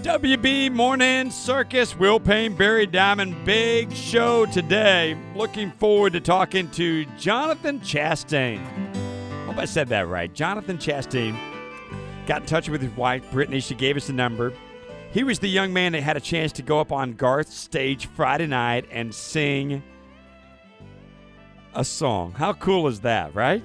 WB Morning Circus, Will Payne, Barry Diamond, big show today. Looking forward to talking to Jonathan Chasteen. Hope I said that right. Jonathan Chasteen got in touch with his wife, Brittany. She gave us a number. He was the young man that had a chance to go up on Garth's stage Friday night and sing a song. How cool is that, right?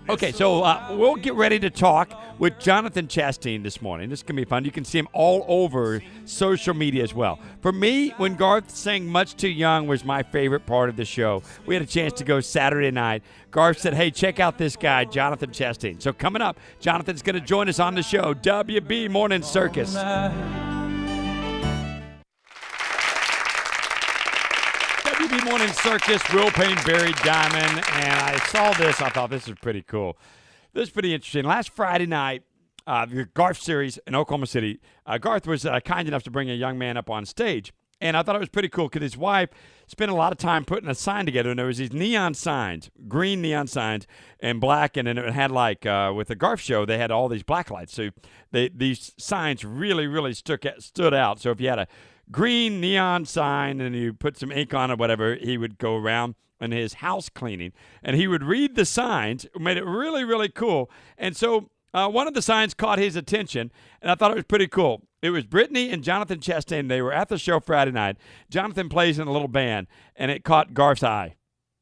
Okay, so we'll get ready to talk with Jonathan Chasteen this morning. This is going to be fun. You can see him all over social media as well. For me, when Garth sang Much Too Young was my favorite part of the show. We had a chance to go Saturday night. Garth said, hey, check out this guy, Jonathan Chasteen. So coming up, Jonathan's going to join us on the show, WB Morning Circus. WB Morning Circus, Will Payne, Barry Diamond, and I saw this. I thought this was pretty cool. This is pretty interesting. Last Friday night, the Garth series in Oklahoma City, Garth was kind enough to bring a young man up on stage, and I thought it was pretty cool because his wife spent a lot of time putting a sign together, and there was these neon signs, green neon signs, and black, and then it had like, with the Garth show, they had all these black lights, so these signs really, really stood out. So if you had a green neon sign and you put some ink on it, whatever, he would go around in his house cleaning, and he would read the signs. It made it really, really cool. And so one of the signs caught his attention, and I thought it was pretty cool. It was Brittany and Jonathan Chasteen. They were at the show Friday night. Jonathan plays in a little band, and it caught Garth's eye.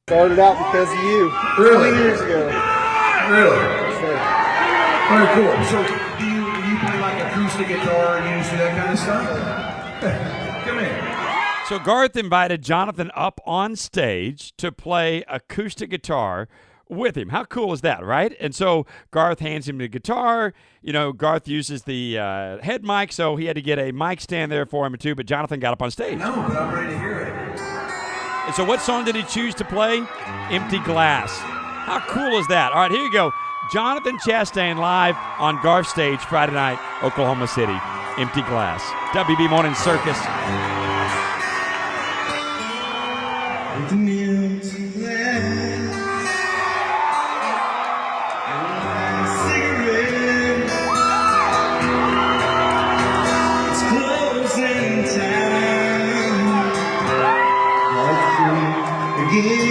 Started out because of you. Really? 20 years ago. Really? So, Very cool. So do you play like acoustic guitar and you do that kind of stuff? Come here. So Garth invited Jonathan up on stage to play acoustic guitar with him. How cool is that, right? And so Garth hands him the guitar. You know, Garth uses the head mic, so he had to get a mic stand there for him too, but Jonathan got up on stage. No, but I'm ready to hear it. And so what song did he choose to play? Empty Glass. How cool is that? All right, here you go. Jonathan Chasteen live on Garth stage Friday night, Oklahoma City. Empty Glass. WB Morning Circus. With an empty glass and a cigarette, it's closing time. Like again.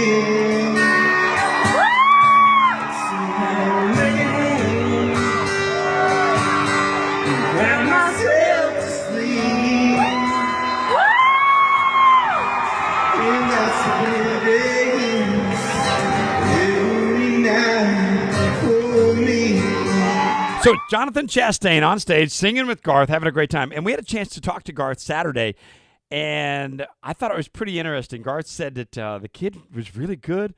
So I'm making home and cry myself to sleep. And that's the way it is every night for me. So Jonathan Chasteen on stage singing with Garth, having a great time. And we had a chance to talk to Garth Saturday, and I thought it was pretty interesting. Garth said that the kid was really good.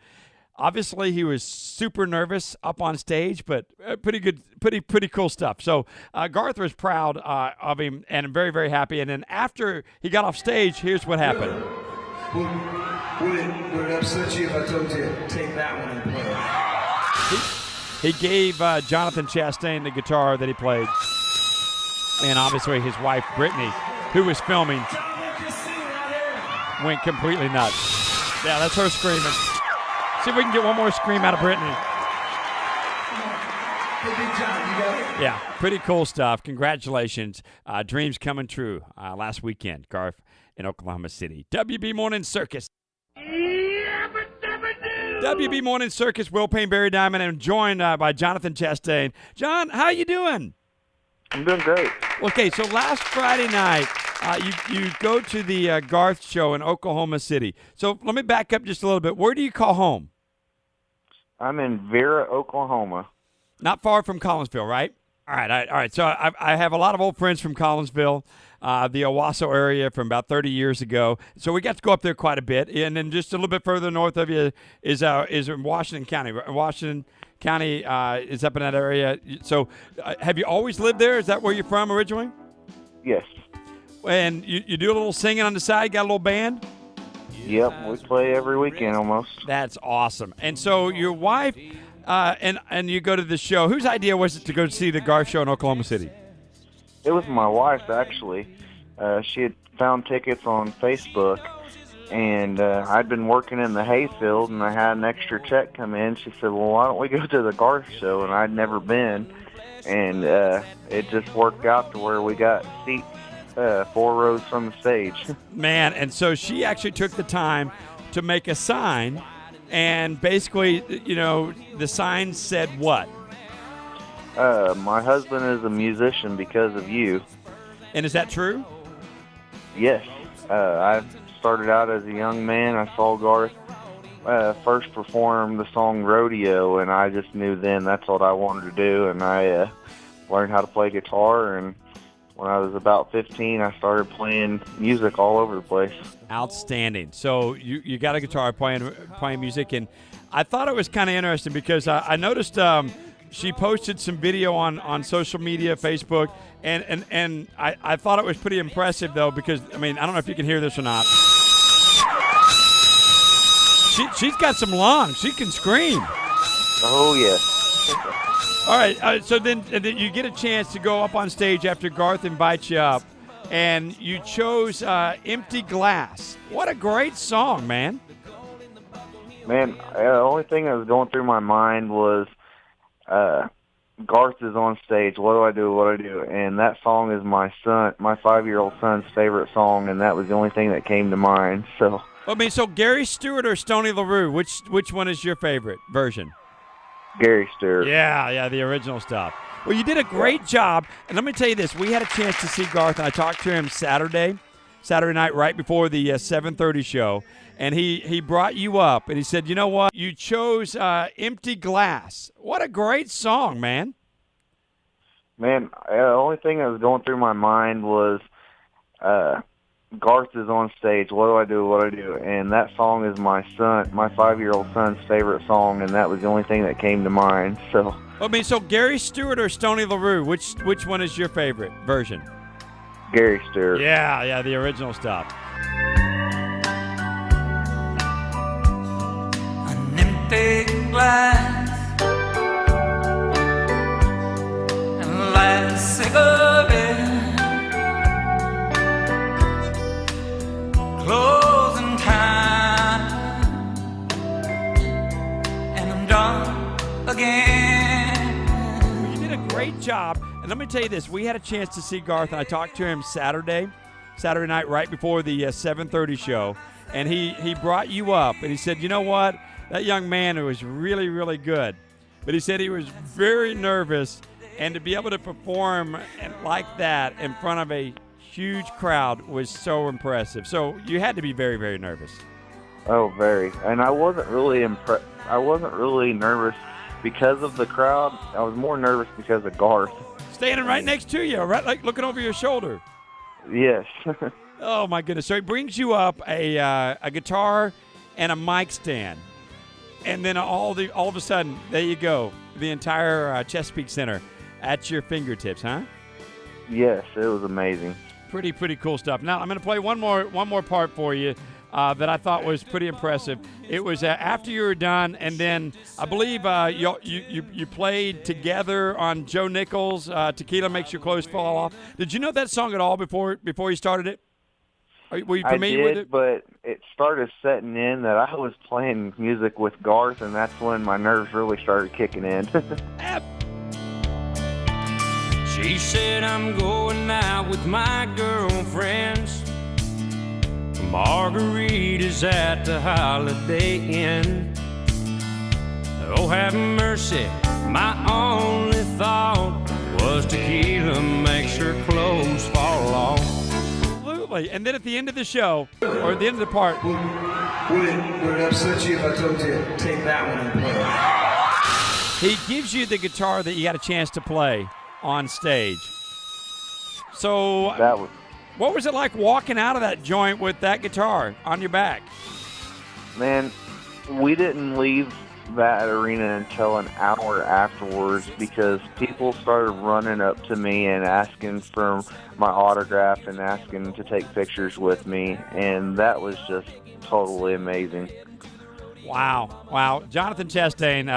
Obviously, he was super nervous up on stage, but pretty good, pretty cool stuff. So Garth was proud of him and very, very happy. And then after he got off stage, here's what happened. Would it upset you if I told you to take that one and play it? He gave Jonathan Chasteen the guitar that he played. And obviously his wife, Brittany, who was filming, went completely nuts. Yeah, that's her screaming. See if we can get one more scream out of Brittany. Hey, Big John, you got it? Yeah, pretty cool stuff. Congratulations. Dreams coming true last weekend, Garth in Oklahoma City. WB Morning Circus. WB Morning Circus, Will Payne, Barry Diamond, and joined by Jonathan Chasteen. John, how you doing? I'm doing great. Okay, so last Friday night, you go to the Garth show in Oklahoma City. So let me back up just a little bit. Where do you call home? I'm in Vera, Oklahoma. Not far from Collinsville, right? All right. So I have a lot of old friends from Collinsville, the Owasso area from about 30 years ago. So we got to go up there quite a bit. And then just a little bit further north of you is in Washington County. Washington County is up in that area. So have you always lived there? Is that where you're from originally? Yes. And you do a little singing on the side? Got a little band? Yep, we play every weekend almost. That's awesome. And so your wife and you go to the show. Whose idea was it to go see the Garth show in Oklahoma City? It was my wife, actually. She had found tickets on Facebook, and I'd been working in the hayfield, and I had an extra check come in. She said, well, why don't we go to the Garth show? And I'd never been, and it just worked out to where we got seats 4 rows from the stage. Man, and so she actually took the time to make a sign, and basically, the sign said what? My husband is a musician because of you. And is that true? Yes. I started out as a young man. I saw Garth first perform the song Rodeo, and I just knew then that's what I wanted to do, and I learned how to play guitar, and when I was about 15, I started playing music all over the place. Outstanding. So you got a guitar playing music, and I thought it was kind of interesting because I noticed she posted some video on social media, Facebook, and I thought it was pretty impressive, though, because, I don't know if you can hear this or not. She's got some lungs. She can scream. Oh, yes. All right, so then you get a chance to go up on stage after Garth invites you up, and you chose Empty Glass. What a great song, man. Man, the only thing that was going through my mind was Garth is on stage. What do I do? What do I do? And that song is my 5-year-old son's favorite song, and that was the only thing that came to mind. So, so Gary Stewart or Stoney LaRue, which one is your favorite version? Gary Stewart. Yeah, the original stuff. Well, you did a great job, and let me tell you this. We had a chance to see Garth, and I talked to him Saturday night right before the 7:30 show, and he brought you up, and he said, you know what? You chose Empty Glass. What a great song, man. Man, the only thing that was going through my mind was Garth is on stage. What do I do? What do I do? And that song is my 5-year-old son's favorite song, and that was the only thing that came to mind. So, so Gary Stewart or Stoney LaRue, which one is your favorite version? Gary Stewart. Yeah, the original stuff. An empty glass, and last cigarette, closing time, and I'm done again. Well, you did a great job. And let me tell you this. We had a chance to see Garth, and I talked to him Saturday night right before the 7:30 show, and he brought you up, and he said, you know what? That young man was really, really good. But he said he was very nervous, and to be able to perform like that in front of a huge crowd was so impressive. So you had to be very, very nervous. Oh, very. And I wasn't really nervous because of the crowd. I was more nervous because of Garth. Standing right next to you, right, like looking over your shoulder. Yes. Oh my goodness! So he brings you up a guitar and a mic stand, and then all of a sudden, there you go, the entire Chesapeake Center at your fingertips, huh? Yes, it was amazing. Pretty cool stuff. Now I'm going to play one more part for you that I thought was pretty impressive. It was after you were done, and then I believe you played together on Joe Nichols' "Tequila Makes Your Clothes Fall Off." Did you know that song at all before you started it? Were you familiar with it? But it started setting in that I was playing music with Garth, and that's when my nerves really started kicking in. She said, I'm going out with my girlfriends. Margaritas at the Holiday Inn. Oh, have mercy, my only thought was tequila makes her clothes fall off. Absolutely. And then at the end of the show, or at the end of the part, Would it upset you if I told you to take that one and play? he gives you the guitar that you got a chance to play on stage. So what was it like walking out of that joint with that guitar on your back? Man, we didn't leave that arena until an hour afterwards because people started running up to me and asking for my autograph and asking to take pictures with me, and that was just totally amazing. Wow. Jonathan Chasteen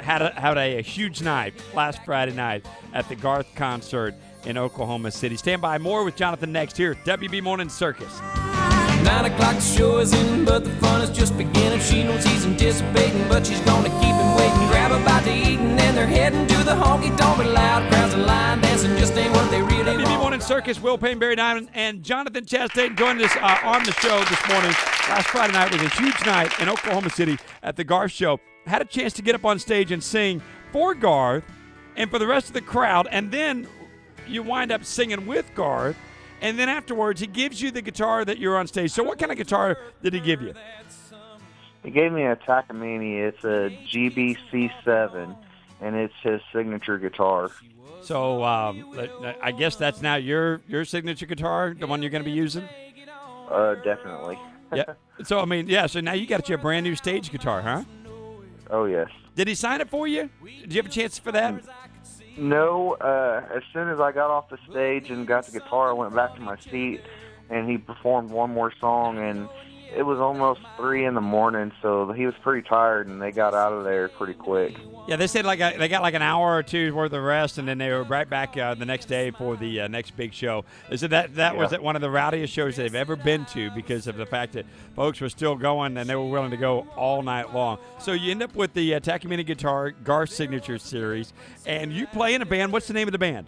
had a huge night last Friday night at the Garth concert in Oklahoma City. Stand by, more with Jonathan next here at WB Morning Circus. 9 o'clock, the show is in, but the fun is just beginning. She knows he's anticipating, but she's gonna keep him waiting. Grab a bite to eat, and then they're heading to the the honky tonk loud crowds and line dancing just ain't what they really WB want. Morning Circus, Will Payne, Barry Diamond, and Jonathan Chasteen joined us on the show this morning. Last Friday night was a huge night in Oklahoma City at the Garth Show. Had a chance to get up on stage and sing for Garth and for the rest of the crowd, and then you wind up singing with Garth, and then afterwards he gives you the guitar that you're on stage. So what kind of guitar did he give you? He gave me a Takamine. It's a GBC7, and it's his signature guitar. So I guess that's now your signature guitar, the one you're going to be using? Definitely. Yeah. So, I mean, yeah, so now you got your brand new stage guitar, huh? Oh, yes. Did he sign it for you? Did you have a chance for that? No, as soon as I got off the stage and got the guitar, I went back to my seat, and he performed one more song, and it was almost 3 in the morning, so he was pretty tired, and they got out of there pretty quick. Yeah, they said they got like an hour or two worth of rest, and then they were right back the next day for the next big show. They said that was one of the rowdiest shows they've ever been to because of the fact that folks were still going, and they were willing to go all night long. So you end up with the Takamine guitar, Garth Signature Series, and you play in a band. What's the name of the band?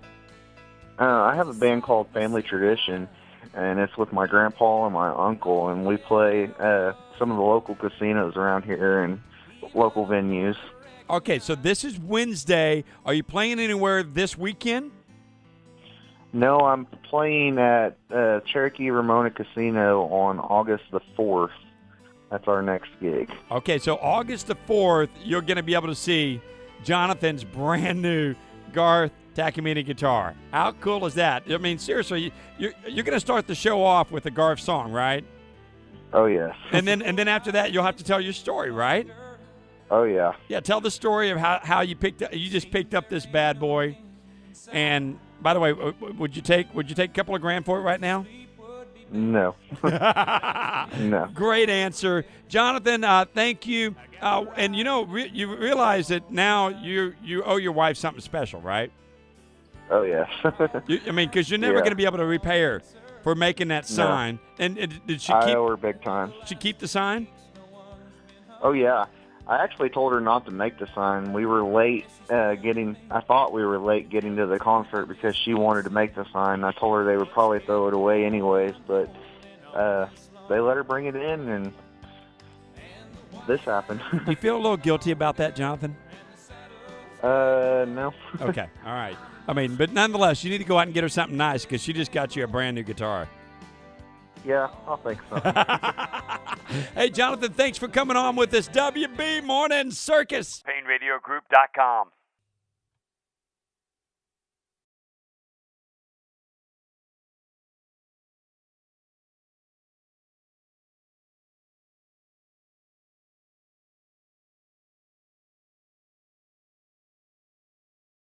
I have a band called Family Tradition, and it's with my grandpa and my uncle, and we play some of the local casinos around here and local venues. Okay, so this is Wednesday. Are you playing anywhere this weekend? No, I'm playing at Cherokee Ramona Casino on August the 4th. That's our next gig. Okay, so August the 4th, you're going to be able to see Jonathan's brand new Garth Takamine guitar. How cool is that? I mean, seriously, you're going to start the show off with a Garth song, right? Oh, yes. And then after that, you'll have to tell your story, right? Oh, yeah. Yeah, tell the story of how you just picked up this bad boy. And by the way, would you take a couple of grand for it right now? No. No. Great answer, Jonathan. Thank you. And you realize that now you owe your wife something special, right? Oh, yes. Because you're never going to be able to repay her for making that sign. And did she I owe her big time. She keep the sign? Oh, yeah. I actually told her not to make the sign. We were late I thought we were late getting to the concert because she wanted to make the sign. I told her they would probably throw it away anyways, but they let her bring it in, and this happened. Do you feel a little guilty about that, Jonathan? No. Okay, all right. But nonetheless, you need to go out and get her something nice because she just got you a brand new guitar. Yeah, I think so. Hey, Jonathan, thanks for coming on with this WB Morning Circus. PayneRadiogroup.com.